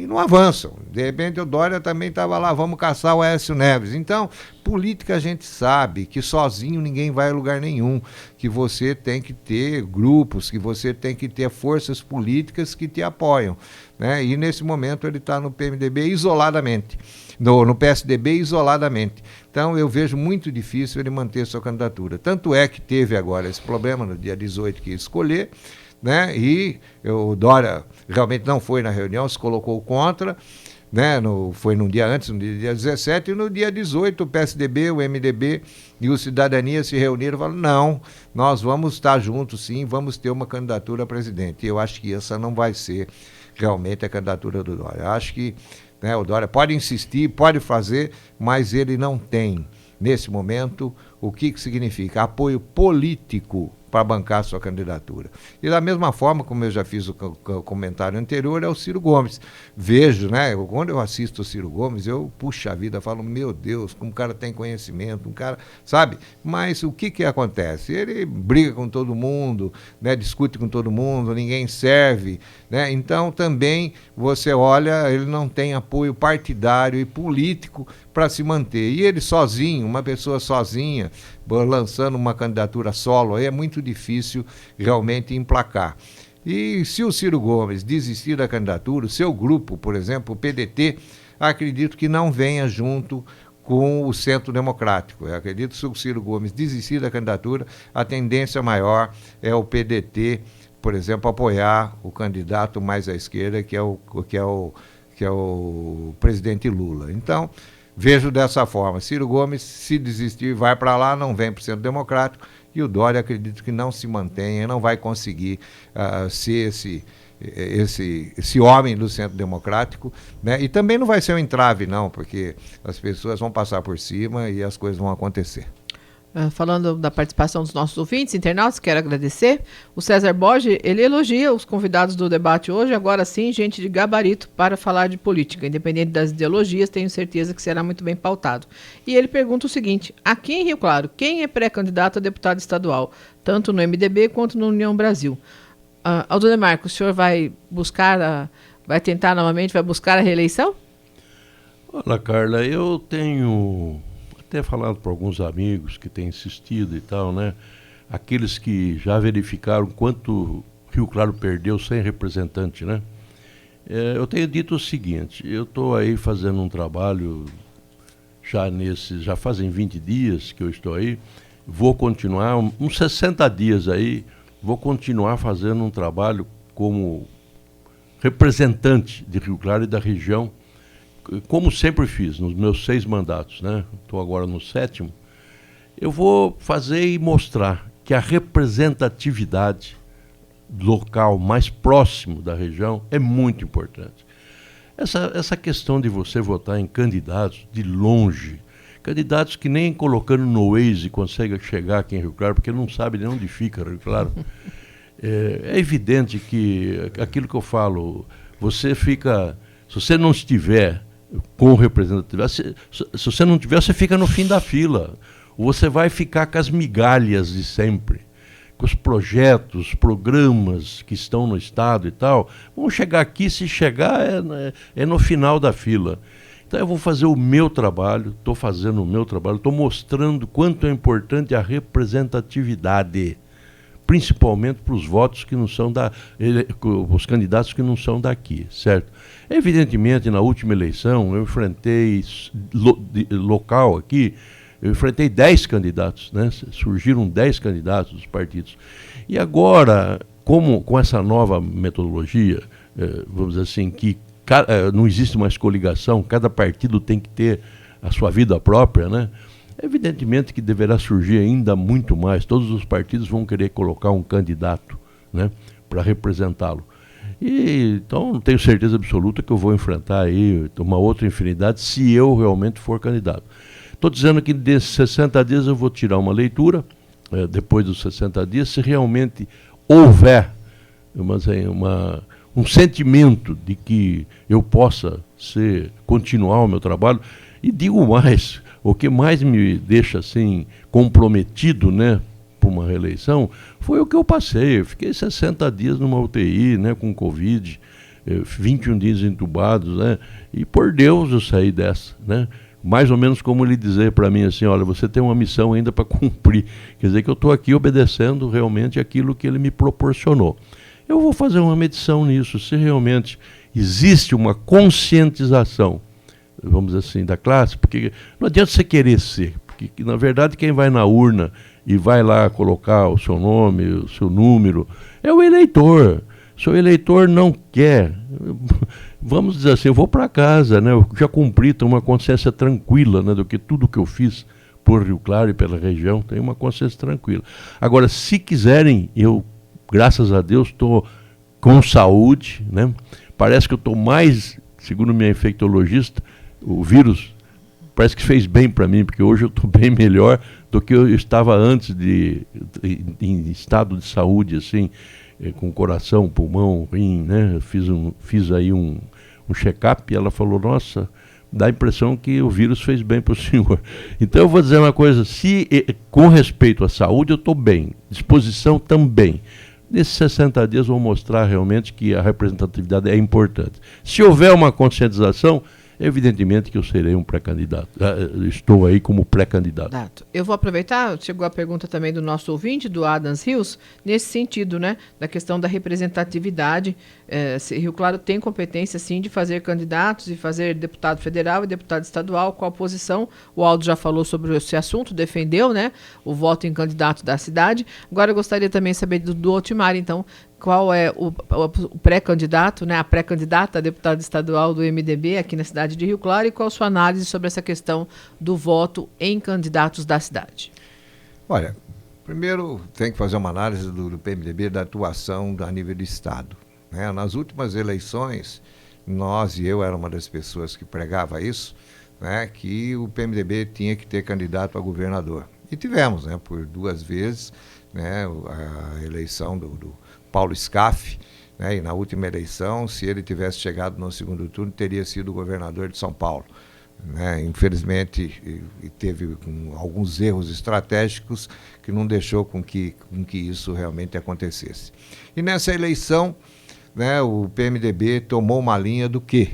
não avançam. De repente o Dória também estava lá, vamos caçar o Aécio Neves. Então, política a gente sabe que sozinho ninguém vai a lugar nenhum, que você tem que ter grupos, que você tem que ter forças políticas que te apoiam, né? E nesse momento ele está no PMDB isoladamente, no PSDB isoladamente. Então eu vejo muito difícil ele manter sua candidatura. Tanto é que teve agora esse problema no dia 18 que ia escolher, né? E o Dória realmente não foi na reunião, se colocou contra, né? Foi num dia antes, no dia 17, e no dia 18 o PSDB, o MDB e o Cidadania se reuniram e falaram, não, nós vamos estar juntos sim, vamos ter uma candidatura a presidente. E eu acho que essa não vai ser realmente a candidatura do Dória. Eu acho que, né, o Dória pode insistir, pode fazer, mas ele não tem, nesse momento, o que significa apoio político para bancar a sua candidatura. E da mesma forma, como eu já fiz o comentário anterior, é o Ciro Gomes. Vejo, né, quando eu assisto o Ciro Gomes, eu, puxa vida, falo, meu Deus, como um cara tem conhecimento, um cara, sabe? Mas o que acontece? Ele briga com todo mundo, né, discute com todo mundo, ninguém serve, né? Então também você olha, ele não tem apoio partidário e político para se manter. E ele sozinho, uma pessoa sozinha, lançando uma candidatura solo, aí é muito difícil realmente emplacar. E se o Ciro Gomes desistir da candidatura, o seu grupo, por exemplo, o PDT, acredito que não venha junto com o Centro Democrático. Eu acredito que se o Ciro Gomes desistir da candidatura, a tendência maior é o PDT, por exemplo, apoiar o candidato mais à esquerda, que é o presidente Lula. Então, vejo dessa forma, Ciro Gomes, se desistir, vai para lá, não vem para o Centro Democrático, e o Dória, acredito que não se mantenha, não vai conseguir ser esse homem do Centro Democrático, né? E também não vai ser um entrave, não, porque as pessoas vão passar por cima e as coisas vão acontecer. Falando da participação dos nossos ouvintes, internautas, quero agradecer. O César Borges, ele elogia os convidados do debate hoje, agora sim, gente de gabarito para falar de política. Independente das ideologias, tenho certeza que será muito bem pautado. E ele pergunta o seguinte, aqui em Rio Claro, quem é pré-candidato a deputado estadual, tanto no MDB quanto no União Brasil? Aldonemarco, o senhor vai tentar novamente, vai buscar a reeleição? Olha, Carla, eu tenho até falado para alguns amigos que têm insistido e tal, né? Aqueles que já verificaram quanto Rio Claro perdeu sem representante, né? Eu tenho dito o seguinte, eu estou aí fazendo um trabalho, já fazem 20 dias que eu estou aí, vou continuar, uns 60 dias aí, vou continuar fazendo um trabalho como representante de Rio Claro e da região, como sempre fiz nos meus 6 mandatos, né? Estou agora no 7º. Eu vou fazer e mostrar que a representatividade local mais próximo da região é muito importante. Essa questão de você votar em candidatos de longe, candidatos que nem colocando no Waze conseguem chegar aqui em Rio Claro, porque não sabe nem onde fica Rio Claro. É evidente que aquilo que eu falo, você fica, se você não estiver com representatividade, se você não tiver, você fica no fim da fila. Ou você vai ficar com as migalhas de sempre, com os projetos, programas que estão no Estado e tal. Vamos chegar aqui, se chegar, é no final da fila. Então eu vou fazer o meu trabalho, estou fazendo o meu trabalho, estou mostrando quanto é importante a representatividade, principalmente para os votos que não são os candidatos que não são daqui, certo? Evidentemente, na última eleição, eu enfrentei local aqui, eu enfrentei 10 candidatos, né? Surgiram 10 candidatos dos partidos. E agora, com essa nova metodologia, vamos dizer assim, que não existe mais coligação, cada partido tem que ter a sua vida própria, né? Evidentemente que deverá surgir ainda muito mais, todos os partidos vão querer colocar um candidato, né, para representá-lo. E então tenho certeza absoluta que eu vou enfrentar aí uma outra infinidade se eu realmente for candidato. Estou dizendo que desses 60 dias eu vou tirar uma leitura, depois dos 60 dias, se realmente houver um sentimento de que eu possa continuar o meu trabalho. E digo mais, o que mais me deixa assim comprometido, né, por uma reeleição, foi o que eu passei. Eu fiquei 60 dias numa UTI, né, com Covid. 21 dias entubados, né? E por Deus eu saí dessa, né? Mais ou menos como ele dizer para mim assim, olha, você tem uma missão ainda para cumprir. Quer dizer que eu estou aqui obedecendo realmente aquilo que ele me proporcionou. Eu vou fazer uma medição nisso, se realmente existe uma conscientização, vamos dizer assim, da classe, porque não adianta você querer ser, porque na verdade quem vai na urna e vai lá colocar o seu nome, o seu número, é o eleitor. Se o eleitor não quer, vamos dizer assim, eu vou para casa, né? Eu já cumpri, tenho uma consciência tranquila, né, do que tudo que eu fiz por Rio Claro e pela região, tenho uma consciência tranquila. Agora, se quiserem, eu, graças a Deus, estou com saúde, né? Parece que eu estou mais, segundo minha infectologista, o vírus parece que fez bem para mim, porque hoje eu estou bem melhor do que eu estava antes em estado de saúde, assim, com coração, pulmão, rim, né? Fiz aí um check-up e ela falou, nossa, dá a impressão que o vírus fez bem para o senhor. Então eu vou dizer uma coisa, com respeito à saúde eu estou bem, disposição também. Nesses 60 dias vou mostrar realmente que a representatividade é importante. Se houver uma conscientização, evidentemente que eu serei um pré-candidato. Estou aí como pré-candidato. Eu vou aproveitar, chegou a pergunta também do nosso ouvinte, do Adams Rios, nesse sentido, né, da questão da representatividade. Se Rio Claro tem competência, sim, de fazer candidatos e fazer deputado federal e deputado estadual, qual a posição? O Aldo já falou sobre esse assunto, defendeu, né, o voto em candidato da cidade. Agora eu gostaria também de saber do Otimar, então, qual é o pré-candidato, né, a pré-candidata a deputada estadual do MDB aqui na cidade de Rio Claro e qual a sua análise sobre essa questão do voto em candidatos da cidade? Olha, primeiro tem que fazer uma análise do PMDB da atuação a nível do Estado, né? Nas últimas eleições, eu era uma das pessoas que pregava isso, né, que o PMDB tinha que ter candidato a governador. E tivemos, né, por 2 vezes, né, a eleição do Paulo Scaff, né, e na última eleição, se ele tivesse chegado no segundo turno, teria sido governador de São Paulo, né? Infelizmente, teve alguns erros estratégicos que não deixou com que isso realmente acontecesse. E nessa eleição, né, o PMDB tomou uma linha do quê?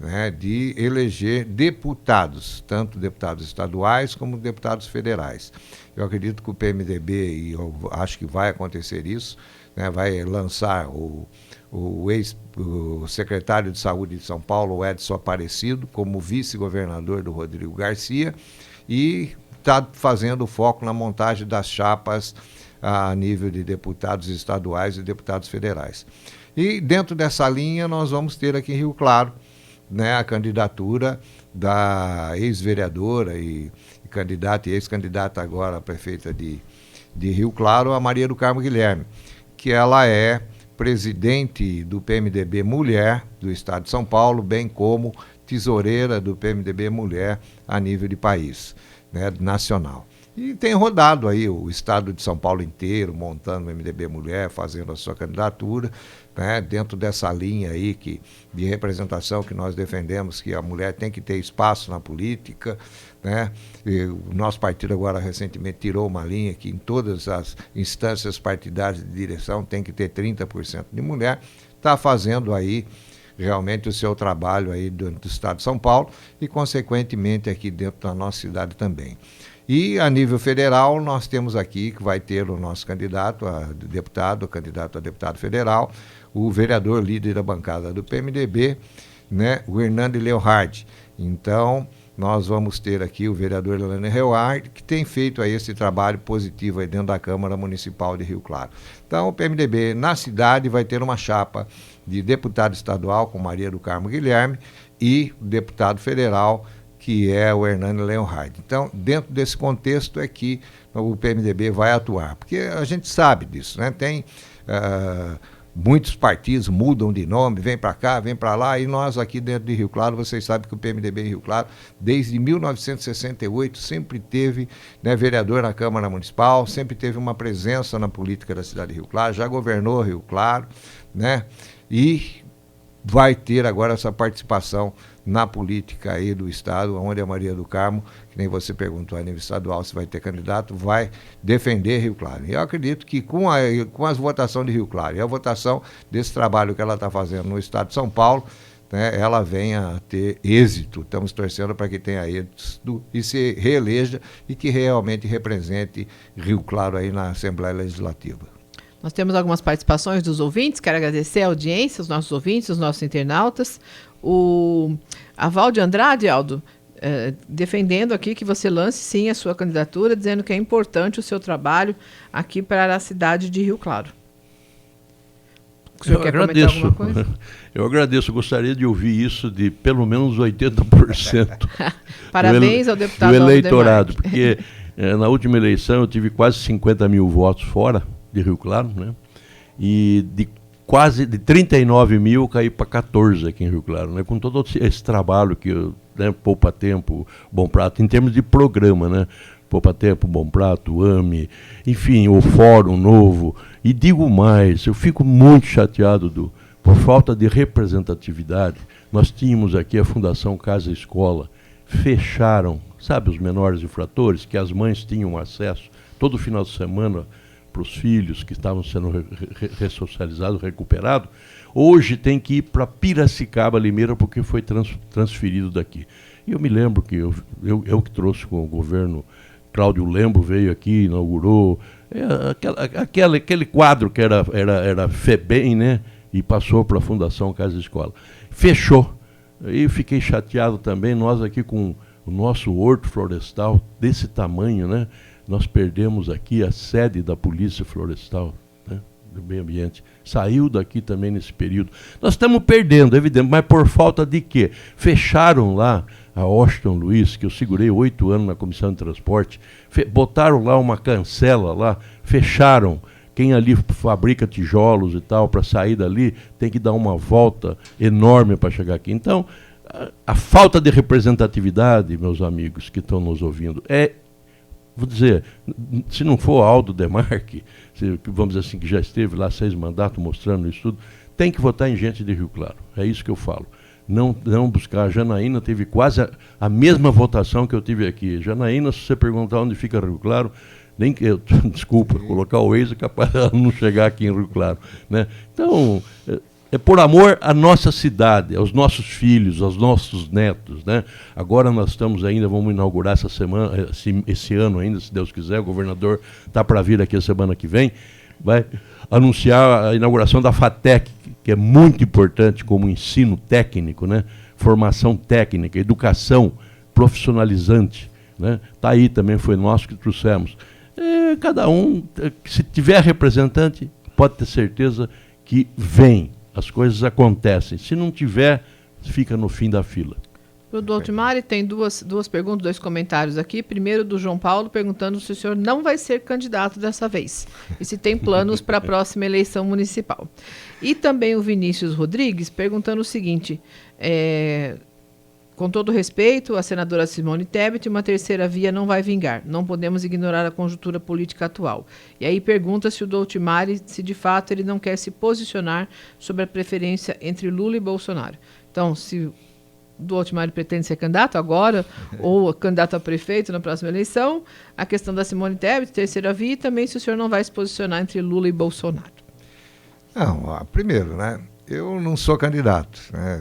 Né, de eleger deputados, tanto deputados estaduais como deputados federais. Eu acredito que o PMDB, e eu acho que vai acontecer isso, né, vai lançar o ex-secretário de Saúde de São Paulo, o Edson Aparecido, como vice-governador do Rodrigo Garcia, e está fazendo foco na montagem das chapas a nível de deputados estaduais e deputados federais. E dentro dessa linha nós vamos ter aqui em Rio Claro, né, a candidatura da ex-vereadora e candidata e ex-candidata agora a prefeita de Rio Claro, a Maria do Carmo Guilherme, que ela é presidente do PMDB Mulher do Estado de São Paulo, bem como tesoureira do PMDB Mulher a nível de país, né, nacional. E tem rodado aí o Estado de São Paulo inteiro, montando o MDB Mulher, fazendo a sua candidatura, né, dentro dessa linha aí de representação que nós defendemos, que a mulher tem que ter espaço na política, né? E o nosso partido agora recentemente tirou uma linha que em todas as instâncias partidárias de direção tem que ter 30% de mulher, está fazendo aí realmente o seu trabalho aí do Estado de São Paulo e, consequentemente, aqui dentro da nossa cidade também. E, a nível federal, nós temos aqui que vai ter o nosso candidato a deputado federal, o vereador líder da bancada do PMDB, né, o Hernando Leonhardt. Então, nós vamos ter aqui o vereador Hernando Leonhardt, que tem feito aí esse trabalho positivo aí dentro da Câmara Municipal de Rio Claro. Então, o PMDB na cidade vai ter uma chapa de deputado estadual com Maria do Carmo Guilherme e deputado federal, que é o Hernando Leonhardt. Então, dentro desse contexto é que o PMDB vai atuar, porque a gente sabe disso, né? Tem muitos partidos mudam de nome, vem para cá, vem para lá, e nós aqui dentro de Rio Claro, vocês sabem que o PMDB em Rio Claro, desde 1968, sempre teve, né, vereador na Câmara Municipal, sempre teve uma presença na política da cidade de Rio Claro, já governou Rio Claro, né? E vai ter agora essa participação na política aí do Estado, onde a Maria do Carmo, que nem você perguntou a nível estadual se vai ter candidato, vai defender Rio Claro. E eu acredito que com as votações de Rio Claro e a votação desse trabalho que ela está fazendo no Estado de São Paulo, né, ela venha a ter êxito. Estamos torcendo para que tenha êxito e se reeleja e que realmente represente Rio Claro aí na Assembleia Legislativa. Nós temos algumas participações dos ouvintes, quero agradecer a audiência, os nossos ouvintes, os nossos internautas. A Valde Andrade, Aldo, defendendo aqui que você lance sim a sua candidatura, dizendo que é importante o seu trabalho aqui para a cidade de Rio Claro. O senhor quer comentar alguma coisa? Eu agradeço, gostaria de ouvir isso de pelo menos 80%. Parabéns ao deputado do eleitorado, porque na última eleição eu tive quase 50 mil votos fora de Rio Claro, né? E de 39 mil caí para 14 aqui em Rio Claro, né? Com todo esse trabalho que eu, né, Poupa Tempo, Bom Prato, em termos de programa, né? Poupa Tempo, Bom Prato, AME, enfim, o Fórum Novo. E digo mais, eu fico muito chateado por falta de representatividade. Nós tínhamos aqui a Fundação Casa Escola, fecharam, sabe, os menores infratores, que as mães tinham acesso todo final de semana para os filhos que estavam sendo ressocializados, recuperados. Hoje tem que ir para Piracicaba, Limeira, porque foi transferido daqui. E eu me lembro que eu que trouxe com o governo, Cláudio Lembo veio aqui, inaugurou aquele quadro que era FEBEM, né? E passou para a Fundação Casa Escola. Fechou. E fiquei chateado também, nós aqui com o nosso horto florestal desse tamanho, né? Nós perdemos aqui a sede da Polícia Florestal, né, do Meio Ambiente. Saiu daqui também nesse período. Nós estamos perdendo, evidente, mas por falta de quê? Fecharam lá a Washington Luiz, que eu segurei 8 anos na Comissão de Transporte, botaram lá uma cancela lá, fecharam. Quem ali fabrica tijolos e tal, para sair dali, tem que dar uma volta enorme para chegar aqui. Então, a falta de representatividade, meus amigos que estão nos ouvindo, vou dizer, se não for Aldo Demarque, vamos dizer assim, que já esteve lá 6 mandatos mostrando isso tudo, tem que votar em gente de Rio Claro. É isso que eu falo. Não buscar. A Janaína teve quase a mesma votação que eu tive aqui. Janaína, se você perguntar onde fica Rio Claro, nem que desculpa, colocar o Waze é capaz de não chegar aqui em Rio Claro, né? Então, é por amor à nossa cidade, aos nossos filhos, aos nossos netos, né? Agora nós estamos ainda, vamos inaugurar essa semana, esse ano ainda, se Deus quiser, o governador está para vir aqui a semana que vem, vai anunciar a inauguração da FATEC, que é muito importante como ensino técnico, né? Formação técnica, educação profissionalizante, né? Tá aí também, foi nós que trouxemos. Cada um, se tiver representante, pode ter certeza que vem. As coisas acontecem. Se não tiver, fica no fim da fila. O do Altimari tem duas perguntas, 2 comentários aqui. Primeiro do João Paulo, perguntando se o senhor não vai ser candidato dessa vez. E se tem planos para a próxima eleição municipal. E também o Vinícius Rodrigues, perguntando o seguinte, com todo respeito, a senadora Simone Tebet, uma terceira via não vai vingar. Não podemos ignorar a conjuntura política atual. E aí pergunta se o Doltimari, se de fato ele não quer se posicionar sobre a preferência entre Lula e Bolsonaro. Então, se o Doltimari pretende ser candidato agora, ou candidato a prefeito na próxima eleição, a questão da Simone Tebet, terceira via, e também se o senhor não vai se posicionar entre Lula e Bolsonaro. Não, primeiro, né? Eu não sou candidato, né?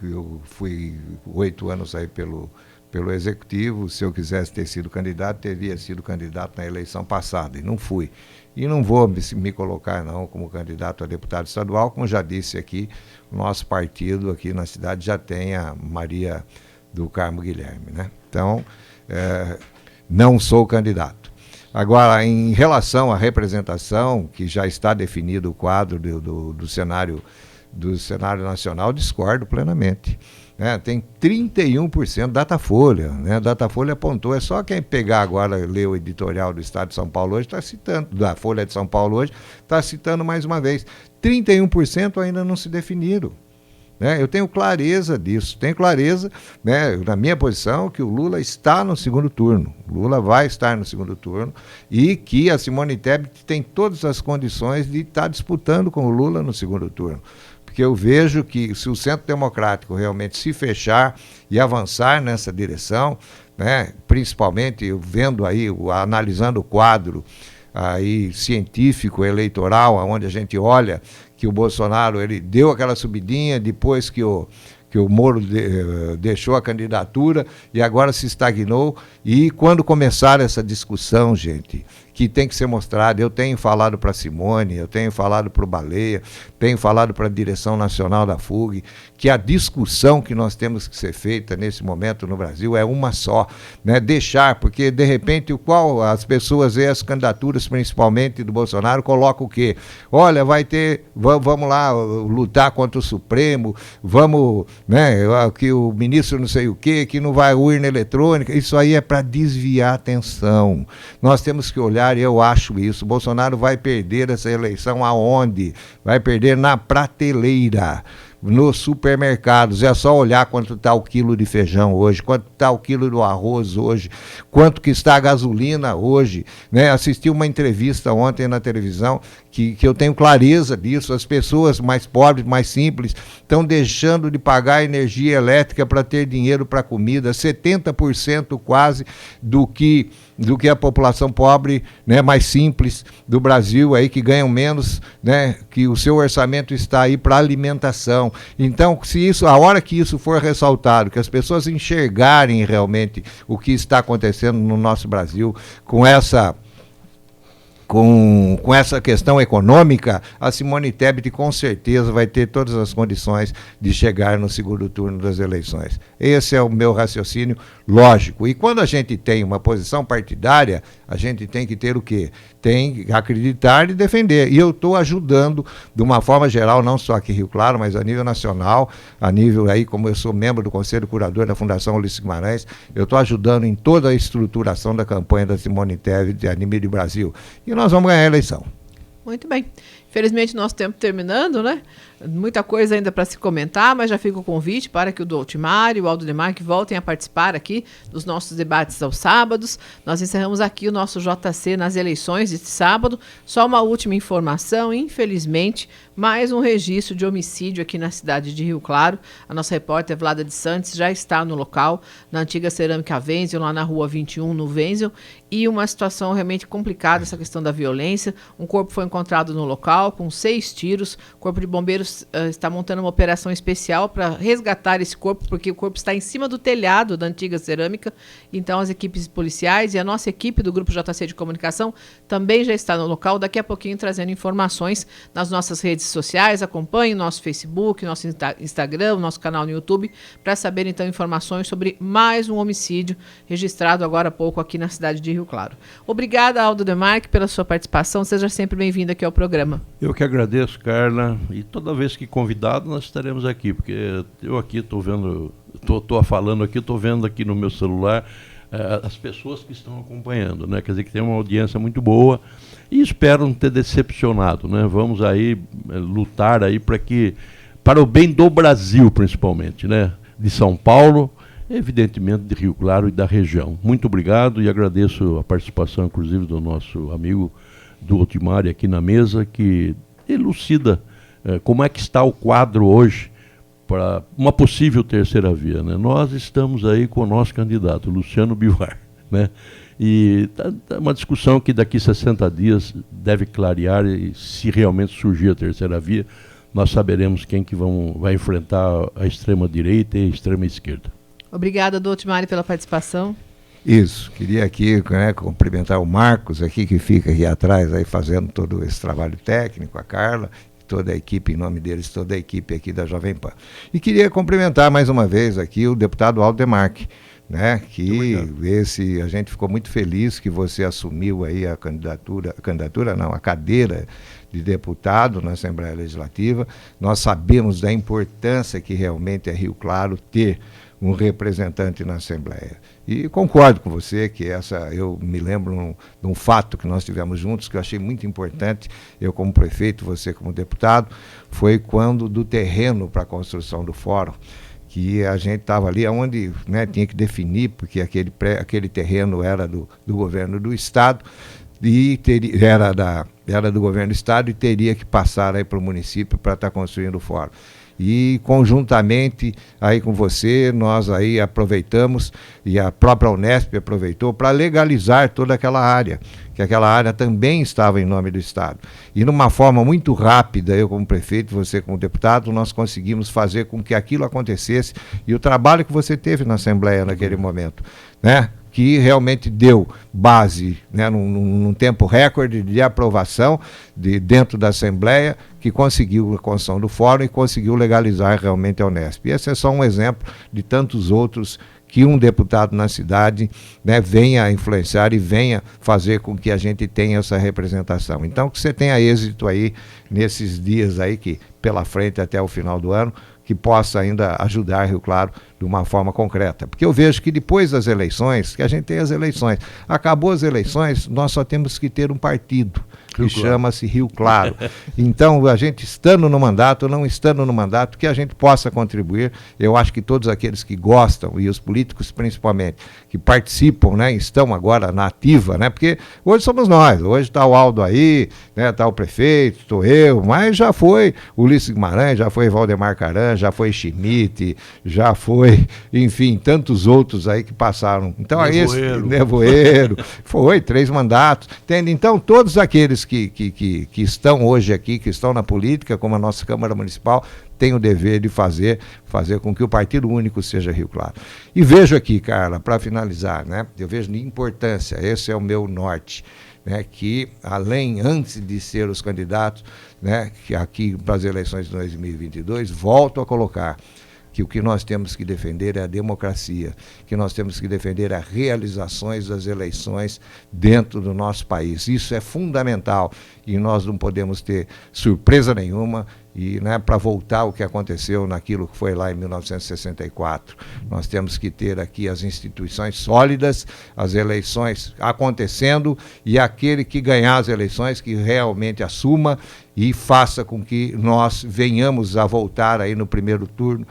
Eu fui 8 anos aí pelo Executivo. Se eu quisesse ter sido candidato, teria sido candidato na eleição passada, e não fui. E não vou me colocar, não, como candidato a deputado estadual. Como já disse aqui, o nosso partido aqui na cidade já tem a Maria do Carmo Guilherme, né? Então, não sou candidato. Agora, em relação à representação, que já está definido o quadro do cenário nacional, discordo plenamente. Tem 31% Datafolha, né? Datafolha apontou, é só quem pegar agora, ler o editorial do Estado de São Paulo hoje, está citando, da Folha de São Paulo hoje, está citando mais uma vez, 31% ainda não se definiram. Né? Eu tenho clareza disso, tenho clareza, né, na minha posição, que o Lula está no segundo turno, Lula vai estar no segundo turno, e que a Simone Tebet tem todas as condições de estar disputando com o Lula no segundo turno. porque eu vejo que se o Centro Democrático realmente se fechar e avançar nessa direção, né, principalmente eu vendo aí, analisando o quadro aí científico, eleitoral, onde a gente olha que o Bolsonaro ele deu aquela subidinha depois que o Moro deixou a candidatura e agora se estagnou. E quando começar essa discussão, gente, que tem que ser mostrada, eu tenho falado para a Simone, eu tenho falado para o Baleia, tenho falado para a direção nacional da FUG, que a discussão que nós temos que ser feita nesse momento no Brasil é uma só, né? Deixar, porque de repente as pessoas e as candidaturas, principalmente do Bolsonaro, colocam o quê? Olha, vai ter, vamos lá lutar contra o Supremo, vamos, né, que o ministro não sei o quê, que não vai urna eletrônica, isso aí é para desviar a atenção. Nós temos que olhar, e eu acho isso, o Bolsonaro vai perder essa eleição aonde? Vai perder na prateleira, nos supermercados. É só olhar quanto está o quilo de feijão hoje, quanto está o quilo do arroz hoje, quanto que está a gasolina hoje, né? Assisti uma entrevista ontem na televisão que eu tenho clareza disso. As pessoas mais pobres, mais simples, estão deixando de pagar energia elétrica para ter dinheiro para comida, 70% quase do que a população pobre, né, mais simples do Brasil, aí, que ganham menos, né, que o seu orçamento está aí para alimentação. Então, a hora que isso for ressaltado, que as pessoas enxergarem realmente o que está acontecendo no nosso Brasil, com essa questão econômica, a Simone Tebet com certeza vai ter todas as condições de chegar no segundo turno das eleições. Esse é o meu raciocínio lógico. E quando a gente tem uma posição partidária, a gente tem que ter o quê? Tem que acreditar e defender. E eu estou ajudando, de uma forma geral, não só aqui em Rio Claro, mas a nível nacional, a nível aí, como eu sou membro do Conselho Curador da Fundação Ulisses Guimarães, eu estou ajudando em toda a estruturação da campanha da Simone Tebet a nível de Brasil. E nós vamos ganhar a eleição. Muito bem. Infelizmente, nosso tempo terminando, né? Muita coisa ainda para se comentar, mas já fica o convite para que o Doltimar e o Aldo Demarque voltem a participar aqui dos nossos debates aos sábados. Nós encerramos aqui o nosso JC nas eleições deste sábado. Só uma última informação, infelizmente, mais um registro de homicídio aqui na cidade de Rio Claro. A nossa repórter Vlada de Santos já está no local, na antiga Cerâmica Wenzel, lá na rua 21, no Wenzel, e uma situação realmente complicada, essa questão da violência. Um corpo foi encontrado no local, com 6 tiros. O Corpo de Bombeiros está montando uma operação especial para resgatar esse corpo, porque o corpo está em cima do telhado da antiga cerâmica. Então, as equipes policiais e a nossa equipe do Grupo JC de Comunicação também já está no local, daqui a pouquinho trazendo informações nas nossas redes sociais. Acompanhe o nosso Facebook, nosso Instagram, o nosso canal no YouTube, para saber, então, informações sobre mais um homicídio registrado agora há pouco aqui na cidade de Rio Claro. Obrigada, Aldo Demarque, pela sua participação. Seja sempre bem-vindo aqui ao programa. Eu que agradeço, Carla, e toda vez que convidado nós estaremos aqui, porque eu aqui estou vendo, estou falando aqui, estou vendo aqui no meu celular as pessoas que estão acompanhando, né? Quer dizer que tem uma audiência muito boa e espero não ter decepcionado, né? Vamos aí lutar aí para o bem do Brasil, principalmente, né? De São Paulo, evidentemente de Rio Claro e da região. Muito obrigado e agradeço a participação, inclusive, do nosso amigo do Doltimar aqui na mesa, que elucida como é que está o quadro hoje para uma possível terceira via, né? Nós estamos aí com o nosso candidato, Luciano Bivar, né? E tá uma discussão que daqui 60 dias deve clarear, e se realmente surgir a terceira via, nós saberemos quem que vai enfrentar a extrema-direita e a extrema-esquerda. Obrigada, Doltimar, pela participação. Isso, queria aqui, né, cumprimentar o Marcos aqui, que fica aqui atrás aí fazendo todo esse trabalho técnico, a Carla, toda a equipe, em nome deles, toda a equipe aqui da Jovem Pan. E queria cumprimentar mais uma vez aqui o deputado Aldo Demarque, né, que a gente ficou muito feliz que você assumiu aí a cadeira de deputado na Assembleia Legislativa. Nós sabemos da importância que realmente é Rio Claro ter um representante na Assembleia. E concordo com você que eu me lembro de um fato que nós tivemos juntos, que eu achei muito importante, eu como prefeito, você como deputado, foi quando do terreno para a construção do fórum, que a gente estava ali onde, né, tinha que definir, porque aquele terreno era do governo do Estado, e era era do governo do estado e teria que passar aí para o município para estar construindo o fórum. E conjuntamente aí com você, nós aí aproveitamos, e a própria Unesp aproveitou para legalizar toda aquela área, que aquela área também estava em nome do Estado. E numa forma muito rápida, eu como prefeito, você como deputado, nós conseguimos fazer com que aquilo acontecesse, e o trabalho que você teve na Assembleia naquele momento, né? Que realmente deu base, né, num tempo recorde de aprovação dentro da Assembleia, que conseguiu a construção do fórum e conseguiu legalizar realmente a Unesp. E esse é só um exemplo de tantos outros que um deputado na cidade, né, venha influenciar e venha fazer com que a gente tenha essa representação. Então, que você tenha êxito aí nesses dias aí que pela frente até o final do ano, que possa ainda ajudar Rio Claro de uma forma concreta. Porque eu vejo que depois das eleições, que a gente tem as eleições, acabou as eleições, nós só temos que ter um partido, que chama-se Rio Claro. Então, a gente estando no mandato, não estando no mandato, que a gente possa contribuir. Eu acho que todos aqueles que gostam, e os políticos principalmente, que participam, né, estão agora na ativa, né, porque hoje somos nós, hoje está o Aldo aí, né, está o prefeito, estou eu, mas já foi Ulisses Guimarães, já foi Valdemar Caran, já foi Schmidt, já foi, enfim, tantos outros aí que passaram. Então, Nevoeiro, foi 3 mandatos, entende? Então, todos aqueles que estão hoje aqui, que estão na política, como a nossa Câmara Municipal, tem o dever de fazer com que o Partido Único seja Rio Claro. E vejo aqui, Carla, para finalizar, né, eu vejo de importância, esse é o meu norte, né, que antes de ser os candidatos, né, que aqui para as eleições de 2022, volto a colocar que o que nós temos que defender é a democracia, que nós temos que defender as realizações das eleições dentro do nosso país. Isso é fundamental e nós não podemos ter surpresa nenhuma e, né, para voltar ao que aconteceu naquilo que foi lá em 1964. Nós temos que ter aqui as instituições sólidas, as eleições acontecendo e aquele que ganhar as eleições que realmente assuma e faça com que nós venhamos a voltar aí no primeiro turno,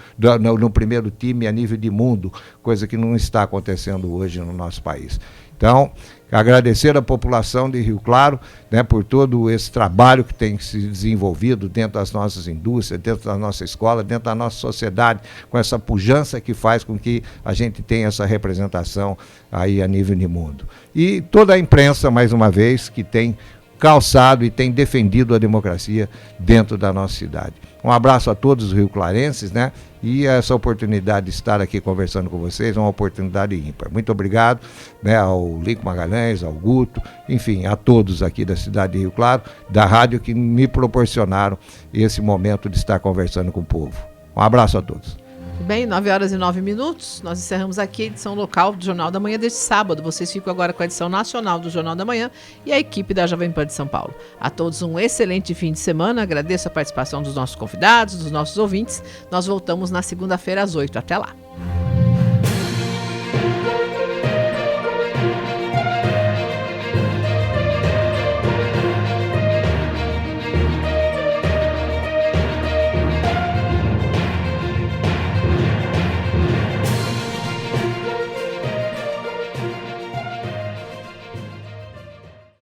no primeiro time a nível de mundo, coisa que não está acontecendo hoje no nosso país. Então, agradecer a população de Rio Claro, né, por todo esse trabalho que tem se desenvolvido dentro das nossas indústrias, dentro da nossa escola, dentro da nossa sociedade, com essa pujança que faz com que a gente tenha essa representação aí a nível de mundo. E toda a imprensa, mais uma vez, que tem calçado e tem defendido a democracia dentro da nossa cidade. Um abraço a todos os rioclarenses, né? E essa oportunidade de estar aqui conversando com vocês é uma oportunidade ímpar. Muito obrigado, né, ao Lincoln Magalhães, ao Guto, enfim, a todos aqui da cidade de Rio Claro, da rádio, que me proporcionaram esse momento de estar conversando com o povo. Um abraço a todos. Bem, 9h09, nós encerramos aqui a edição local do Jornal da Manhã deste sábado. Vocês ficam agora com a edição nacional do Jornal da Manhã e a equipe da Jovem Pan de São Paulo. A todos um excelente fim de semana, agradeço a participação dos nossos convidados, dos nossos ouvintes. Nós voltamos na segunda-feira às 8h. Até lá.